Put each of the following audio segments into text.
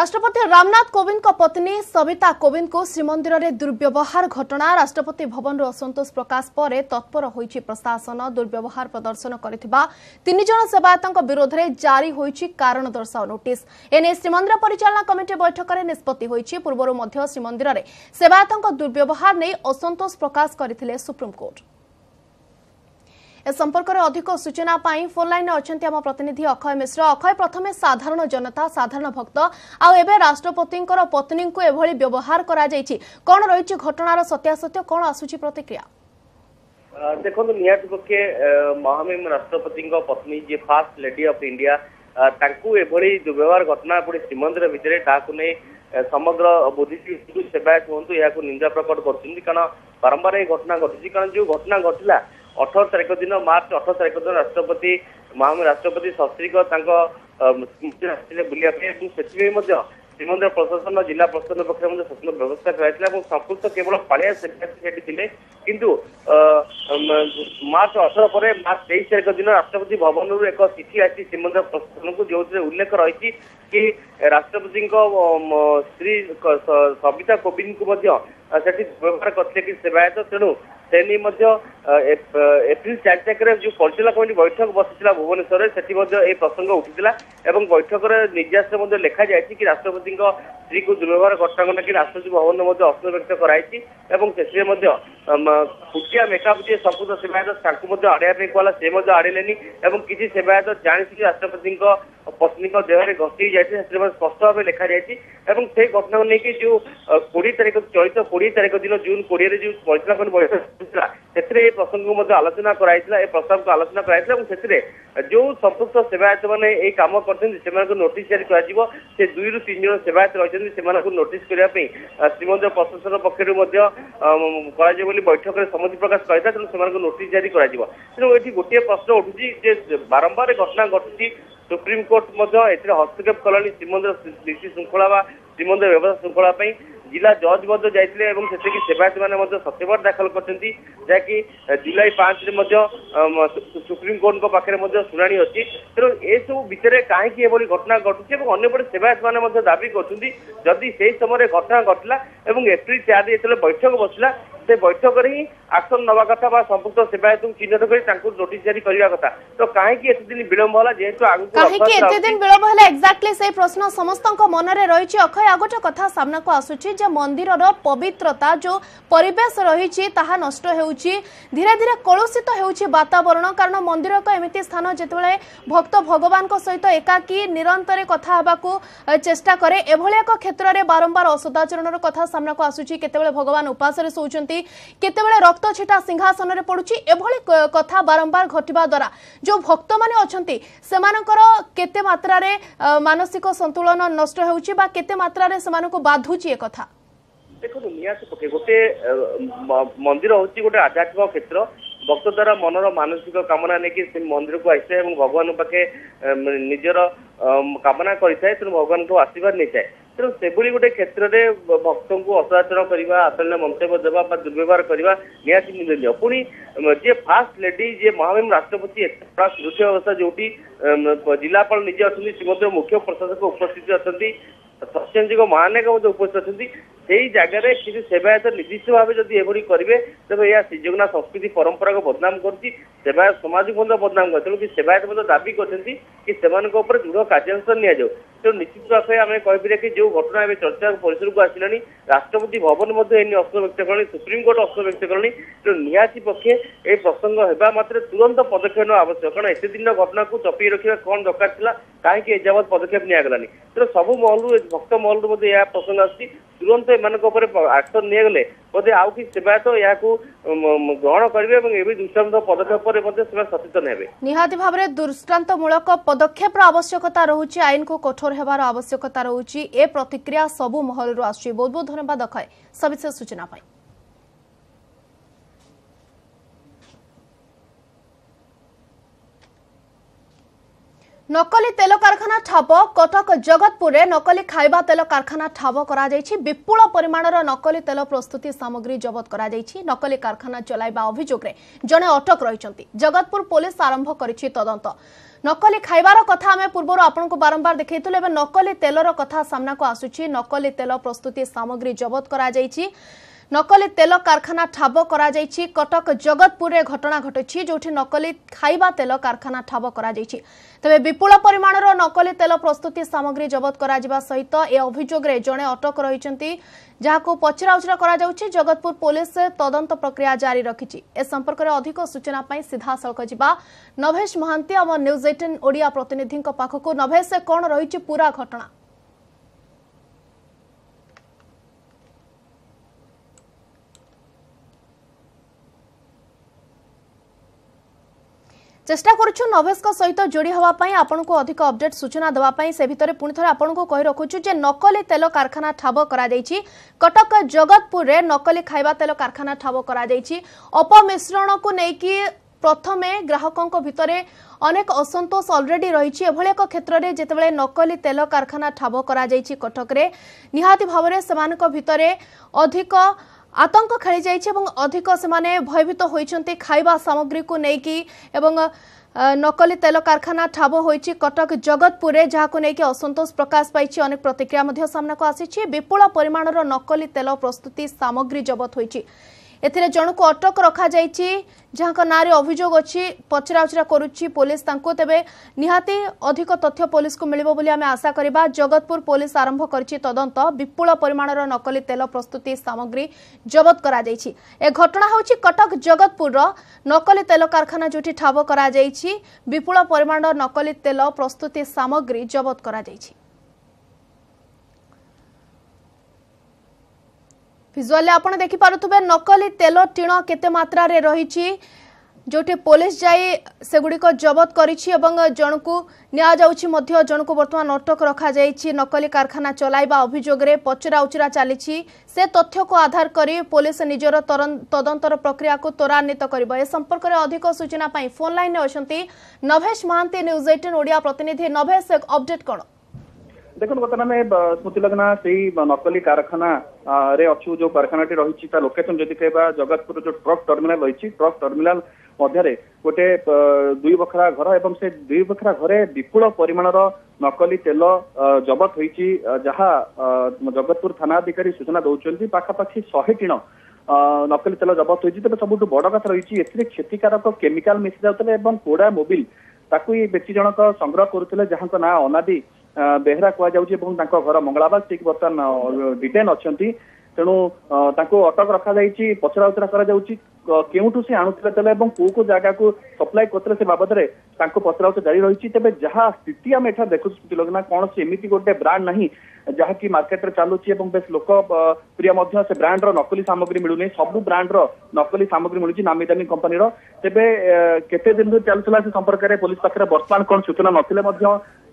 राष्ट्रपति रामनाथ कोविंद को पत्नी सविता कोविंद को श्रीमंदिर में दुर्व्यवहार घटना राष्ट्रपति भवन असंतोष प्रकाश पर तत्पर होइछि प्रशासन दुर्व्यवहार प्रदर्शन करथिबा 3 जन सेवायतों विरोध में जारी होइछि कारण दर्शाओ नोटिस एने श्रीमंदिर परिचालना कमिटी बैठक में निष्पत्ति होइछि पूर्वरु मध्य श्रीमंदिर में सेवायतों दुर्व्यवहार नहीं असंतोष प्रकाश करथिले सुप्रीमकोर्ट। ए संपर्क में अधिक सूचना फोन लाइन अच्छा आम प्रतिनिधि अक्षय मिश्र। अक्षय, प्रथमे साधारण जनता साधारण भक्त आबे राष्ट्रपति पत्नी को एभली व्यवहार करा कौन रही घटनार सत्यासत्य कौन आसुची प्रतिक्रिया? देखो निहाती पक्षे महामहिम राष्ट्रपति पत्नी जी फास्ट लेडी ऑफ इंडिया एभली दुर्व्यवहार घटना पुणी श्रीमंदिर भितर समग्र बुद्धिजीवी सेवायत हूँ या निंदा प्रकट कर बारंबार ये घटना घटी कारण जो घटना घटला 18 तारीख दिन मार्च 18 तारीख दिन राष्ट्रपति महामहिम राष्ट्रपति सस्त्रीक बुलाया श्रीमंदिर प्रशासन जिला प्रशासन पक्ष स्वतंत्र व्यवस्था कराई संपुक्त केवल पालिया सेठी किंतु मार्च 18 पर मार्च 23 तारीख दिन राष्ट्रपति भवन एक चिठी आई श्रीमंदिर प्रशासन को जो उल्लेख रही कि राष्ट्रपति श्री सविता कोविंद को व्यवहार करते कि सेवायत तेणु एप्रिल 4 तारीख जो परिचालना कमिटी बैठक बसी भुवनेश्वर से प्रसंग उठीला बैठक निर्देश लिखा जाए कि राष्ट्रपति स्त्री को दुर्व्यवहार घटना को लेकिन राष्ट्रपति भवन में असंतोष व्यक्त कराई खुटिया मेकअप जी संपूर्ण सेवायत आड़ाई कहला से आड़ेनि किसी सेवायत जानी राष्ट्रपति पत्नी देह घसी जाए स्पष्ट भाव लिखा जाए घटना को लेकिन जो 20 तारीख चलित 20 तारीख दिन जून 20 जो परिचालना बैठक से प्रसंग आलोचना कराई प्रस्ताव को आलोचना कराई जो संपुक्त सेवायत मैंने कम कर नोटिस जारी कर 2 ରୁ 3 जन सेवायत रही नोटिस करने श्रीमंदिर प्रशासन पक्ष बैठक में सम्मति प्रकाश करता तेणु नोटिस जारी कर गोटे प्रश्न उठुची बारंबार घटना घटुची सुप्रीम कोर्ट हस्तक्षेप कला श्रीमंदिर नीति श्रृंखला श्रीमंदिर व्यवस्था श्रृंखला जिला जज जाते सेवायत मैंने सत्यवाद दाखल कर जहाँकि जुलाई 5 सुप्रीम कोर्ट पाखे शुणी अच्छी तेणु ए सब भितर कहीं घटना घटुची अंपटे सेवायत मैंने दाबी करदी से समय घटना घटला एप्रिल 4 जो बैठक बसला से बैठक ही आक्शन नवा कथा संपुक्त सेवायत चिन्हट कर नोटिस जारी करने कथा तो कहीं एत दिन विलंब है जेहेतु आगे दिन विलंब है एक्जाक्टली से प्रश्न समस्त मन में रही। अक्षय आ गोटे कथा सामना को आसुची मंदिर पवित्रता जो परिवेश रही नष्ट होउची धीरे धीरे कलुषित होउची वातावरण कारण मंदिर एक एमिति स्थान जितेबाला भक्त भगवान सहित एकाकी निरंतर कथा हेबाकू चेष्टा करे एभली एक क्षेत्र में बारंबार असदाचरण कथा सामना को आसुची केतेबेले भगवान उपास शोचंती केतेबेले रक्त छिटा सिंहासन में पड़ुची एभली कथा बारंबार घटिबा द्वारा जो भक्त माने अछंती सेमानकर केते मात्रा रे मानसिक संतुलन नष्ट होउची बा केते मात्रा रे सेमानको बाधुची ए कथा देखो निहाती पक्षे गोटे मंदिर हूँ गोटे आध्यात्मिक क्षेत्र भक्त द्वारा मनर मानसिक कामना नहीं से मंदिर को आए भगवान पाखे निजर कामना करें तेणु भगवान को आशीर्वाद नहीं थाए तेणु से गोटे क्षेत्र में भक्त को असदाचरण करने आसन्न मंतव्य देवा दुर्व्यवहार करने निहाती निंदनीय पुणी जे फास्ट लेडी जे महामहिम राष्ट्रपति सुरक्षा व्यवस्था जो जिलापाल निजे अच्छा श्रीमंदिर मुख्य प्रशासक उपस्थित अच्छा सत्यनजी महानायक उपस्थित अच्छा से जगार किसी सेवायत निर्दिष्ट भाव जब ये करेंगे तेज यह श्रीजगन्नाथ संस्कृति परंपरा को बदनाम कर समाज को बदनाम कर तेणु सेवायत दाबी करते दृढ़ कार्यानुष्ठान नि तेणु निश्चित भाव आम कहीपर कि जो घटना चर्चा परिसर को आसला राष्ट्रपति भवन असर व्यक्त कले सुप्रीम कोर्ट असर व्यक्त कले तेणु निहाती पक्षे ये प्रसंग होगा मात्र तुरंत पदक्षेप नेওয়া आवश्यक कारण एत दिन घटना को चपी रखा कौन दरकार था कहीं एजावत पदक्षेप निगलानी तेणु सब महलू भक्त महलू यह प्रसंग आसी तुरंत एक्शन निगले बोधे आउ कि सेवायत या ग्रहण करेंगे दृष्टांत पदक्षेप सचेतन हे निहाती भाव में दृष्टांतमूलक पदक्षेप आवश्यकता रोचे आईन को कठोर होबार आवश्यकता रोचे ए प्रतिक्रिया सबु महलू आसुची। बहुत बहुत धन्यवाद अक्षय सविशेष सूचना पाई। नकली तेल कारखाना ठाब कटक जगतपुर में नकली खाइबा तेल कारखाना ठाब करा विपुल परिमाणर नकली तेल प्रस्तुति सामग्री जबत करा नकली कारखाना चलाइबा अभियोग रे जड़े अटक रही जगतपुर पुलिस आरंभ करिछि तदंत। नकली खाइबार कथा आमे पूर्व आपनको बारंबार देखैतले एबे नकली तेलर कथा सामना को आसुछि। नकली तेल प्रस्तुति सामग्री जबत करा नकली तेल कारखाना ठाब करा कटक जगतपुर में घटना घटी जो नकली खाइबा तेल कारखाना ठाब करा तेबे विपुल परिमाणर नकली तेल प्रस्तुति सामग्री जबत करा सहित ए अभियोग रे जड़े अटक रही जहां पचराउचरा करा जाउछि। जगतपुर पुलिस तदंत प्रक्रिया जारी रखिछि। ए संपर्क में अधिक सूचना पाई सीधा सड़क जिबा नभेश महांती आम न्यूज 18 ओडिया प्रतिनिधि पाखक। नभेश कौन रही पूरा घटना? चेष्टा करुछु नभेश सहित जोड़ी हवापाई आपनको अधिक अपडेट सूचना देवाई से भितर पुणी थे आपको कही रखुछु जे नकली तेल कारखाना ठाब करा कटक जगतपुर रे नकली खाइबा तेल कारखाना ठाब करा अपमिश्रण को लेकिन प्रथमे ग्राहकों भितर अनेक असंतोष ऑलरेडी रही एक क्षेत्र में जितेबाला नकली तेल कारखाना ठाब करा कटक रे निहाती भाव में सेमानक भितर अधिक आतंक खेली जाइए अधिक से भयभीत होती खाइबा सामग्री को लेकिन नकली तेल कारखाना ठाब होइछि कटक जगतपुर में जहां को लेकिन असंतोष प्रकाश पाई अनेक प्रतिक्रिया सामना को आसी विपुल परिमाणर नकली तेल प्रस्तुति सामग्री जबत होइछि। एथिरे जनकु अटक रखा जाइछि जहां नारे अभियोग अछि पचराउचरा करुछि पुलिस तांको तेबे निहाती अधिक तथ्य पुलिस को मिलिबो बोली आमे आशा करिबा। जगतपुर पुलिस आरंभ करछि तदंत। विपुल परिमाणर नकली तेल प्रस्तुति सामग्री जबत करा जाइछि। ए घटना होछि कटक जगतपुर नकली तेल कारखाना जोठी ठाब करा जाइछि विपुल परिमाणर नकली तेल प्रस्तुति सामग्री जबत करा जाइछि। विजुअल आपन देखि पारुथबे नकली तेल टीण केते मात्रा रे रही जोटे पुलिस जाई सेगुड़िक जबत करिछि एवं जनकु निया जाउछि मध्य जनकु वर्तमान अटक रखा जाइछि। नकली कारखाना चलाइबा अभियोग रे पचराउचरा चलिछि से तथ्य को आधार करी पुलिस निजर तदंतर प्रक्रिया को त्वरान्वित करिबो। ए संपर्क में अधिक सूचना पाई फोन लाइन में अछंती नभेश महांती न्यूज 18 ओडिया प्रतिनिधि। नभेश अपडेट कोन? देखो बर्तमान स्मृतिलग्ना से नकली कारखाना रे अच्छु जो कारखाना रही लोकेशन जदि कहबा जगतपुर जो ट्रक टर्मिनाल रही ट्रक टर्मिनाल मध्य गोटे 2 बखरा घर एवं से 2 बखरा घरे विपुल परिमाणर नकली तेल जबत होइछि जहाँ जगतपुर थाना अधिकारी सूचना दौरान पाखापाखि 100 टीण नकली तेल जबत होइछि। तेज सबुठ बड़ कथा रही क्षतिकारक केमिकाल मिसी जाउतले एवं पोड़ा मोबिल ताकू ये व्यक्ति जनक संग्रह करुले जहाँ ना अनादि बेहरा कह घर मंगलाबाद से बर्तमान डिटेन अच्छा तेणु अटक रखा पचराउचरा केउठू से आणुले तेल को जगह को सप्लाई करते से बाबद में पचराउचरा जारी रही। तेज जहाँ स्थिति आम एठा देखु लगना कौन से एमती गोटे ब्रांड नहीं जहाँकि मार्केट रे चलुची बेस लोक प्रिय से ब्रांड नकली सामग्री मिलूनी सब ब्रांड नकली सामग्री मिलूची नामी दामी कंपनी तेबे केते दिन चलुला से संपर्क में पुलिस पाखे बर्तमान कौन सूचना नथिले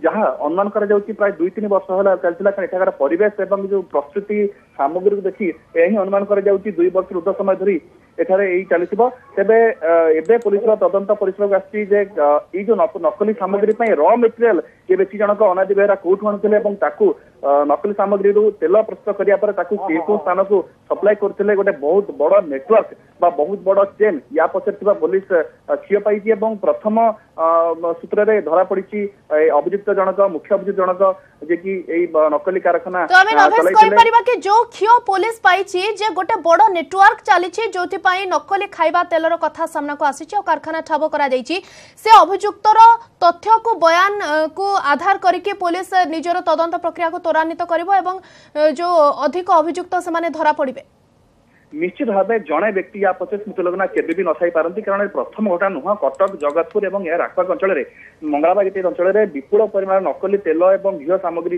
जहाँ अनुमान कर प्राय 2-3 वर्ष है चलता एठाकार परिवेश एवं जो प्रस्तुति सामग्री को देखी यही अनुमान कर 2 वर्ष ऊर्ध समय धरी एठारे यही चली तेबे एबे पुलिस तदंत परिसर आसी जो नकली सामग्री रॉ मटेरियल ये व्यक्ति जनक अनादि बेहरा कौटू आणुले नकली सामग्री तेल प्रस्तुत करने स्थान को सप्लाई करते गोटे बहुत बड़ नेटवर्क बहुत बड़ चेन या पचर पुलिस क्षीय पाई प्रथम सूत्र में धरा पड़ी अभियुक्त जनक मुख्य अभियुक्त जनक जे कि नकली कारखाना जो क्षीय पुलिस पाई गोटे बड़ नेटवर्क चली जो नकली खाइबा तेलर कथा सामना को आसी कारखाना ठाब करा से अभियुक्तर तथ्य को बयान को आधार करके पुलिस निजर तदंत प्रक्रिया को त्वरान्वित करिबो एवं जो अधिक अभियुक्त से धरा पड़े निश्चित भाव जड़े व्यक्ति या पचे स्मृतिलग्ना केबे भी नथाई पारती कारण प्रथम घटना नुह कटक जगतपुर और यार आखपाख अंचल मंगलाबाग अंचल में विपुल परिमाण नकली तेल और घीओ सामग्री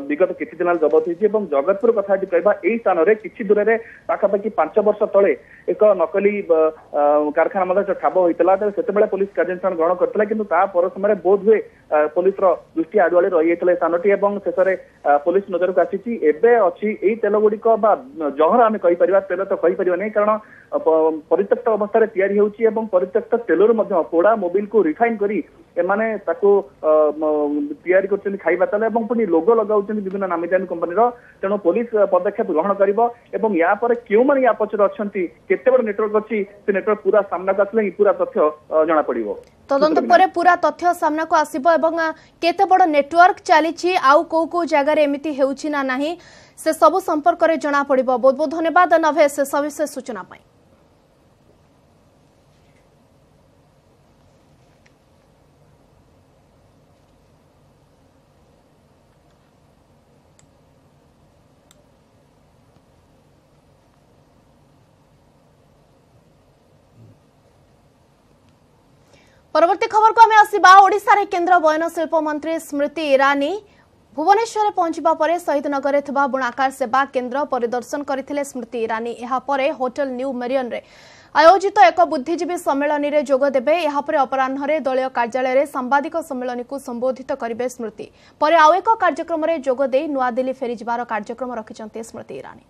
विगत किसी दिन जबत होती जगतपुर कथा कहवा यही स्थान में किसी दूर में पाखापाखि 5 वर्ष तले एक नकली कारखाना ठाब होता से पुलिस कार्यानुष्ठान ग्रहण करता कि समय बोध हुए पुलिस दृष्टि आडुआली रही जाता स्थानटी शेष में पुलिस नजर को आसी अच्छी तेल गुड़िक जहर आम कहीपर तेल ତ କହିପାରିବା नहीं कारण परित्यक्त अवस्था तैयारी होउची एवं परित्यक्त तेलर मध्य पोड़ा मोबिल को रिफाइन करी एमाने ताको तैयारी करछन खाइबा ताले एवं पुनी लोगो लगाउछन विभिन्न नामी दामी कंपनी रो तेनो पुलिस पदक्षेप ग्रहण करिवो एवं या पर केउ माने या पछर अछंती केते बड़ नेटवर्क अछि से नेटवर्क पूरा सामना आसले ही पूरा तथ्य जणा पड़िवो तदंत परे पूरा तथ्य सामना को आसीबो एवं केते बड़ नेटवर्क चलीछि आउ को जगह रे एमिति हेउछि ना नाही से सब संपर्क रे जणा पड़िबो। बहुत बहुत धन्यवाद नभे से सविशेष सूचना पाई। परवर्ती खबर को आमे आसीबा ओडिसा रे केंद्र बयन शिल्प मंत्री स्मृति ईरानी भुवनेश्वर पहुंचबा परे शहीद नगर रे थिबा बुणाकार सेवा केंद्र परिदर्शन करथिले। स्मृति ईरानी एहा परे होटल न्यू मेरियन रे आयोजित एक बुद्धिजीवी सम्मेलन रे जोग देबे। एहा परे अपराह्न रे दलीय कार्यालय रे सांबादिक सम्मेलन को संबोधित करिवे। स्मृति परे आउ एक कार्यक्रम रे जोग दे नुआ दिल्ली फेरी जिबार कार्यक्रम रखिचंती स्मृति ईरानी।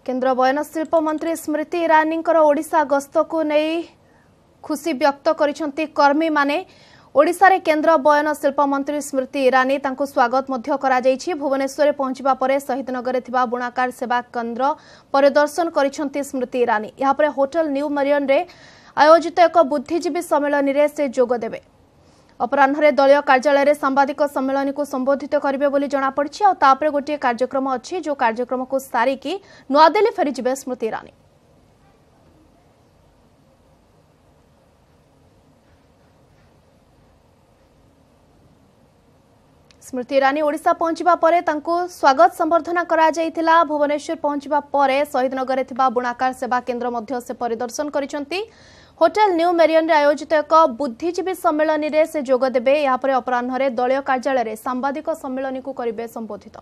केंद्र बयन शिल्प मंत्री स्मृति ईरानी ओडिशा गस्त को नहीं खुशी व्यक्त करिसंती कर्मी माने। ओडिशा रे केंद्र बयन शिल्प मंत्री स्मृति ईरानी तांको स्वागत मध्य करा जायछि। भुवनेश्वर पहुंचबा परे शहीद नगर रे थिबा बुणाकार सेवा केंद्र परिदर्शन करिसंती स्मृति ईरानी। यहाँ पर होटल न्यू मेरियन रे आयोजित एक बुद्धिजीवी सम्मेलन रे से जोग देबे। अपराह्न रे दलीय कार्यालय रे सांबादिक सम्मेलन को संबोधित करिवे बोली जणा पड़छि। आ तापरे गोटे कार्यक्रम अछि जो कार्यक्रम को सारी की नुआ दिल्ली फेरी जिबे स्मृति ईरानी। स्मृति ईरानी ओडिशा पहुंचबा परे तांको स्वागत संबर्धना करा जायतिला। भुवनेश्वर पहुंचबा परे शहीद नगर रे थिबा बुणाकार सेवा केंद्र मध्य से परिदर्शन करिसंती। होटल न्यू मेरियन रे आयोजित एक बुद्धिजीवी सम्मेलन रे से जोग देबे। यहाँ पर अपराह्न रे दलीय कार्यालय रे सांबादिक सम्मेलन को करिवे संबोधित।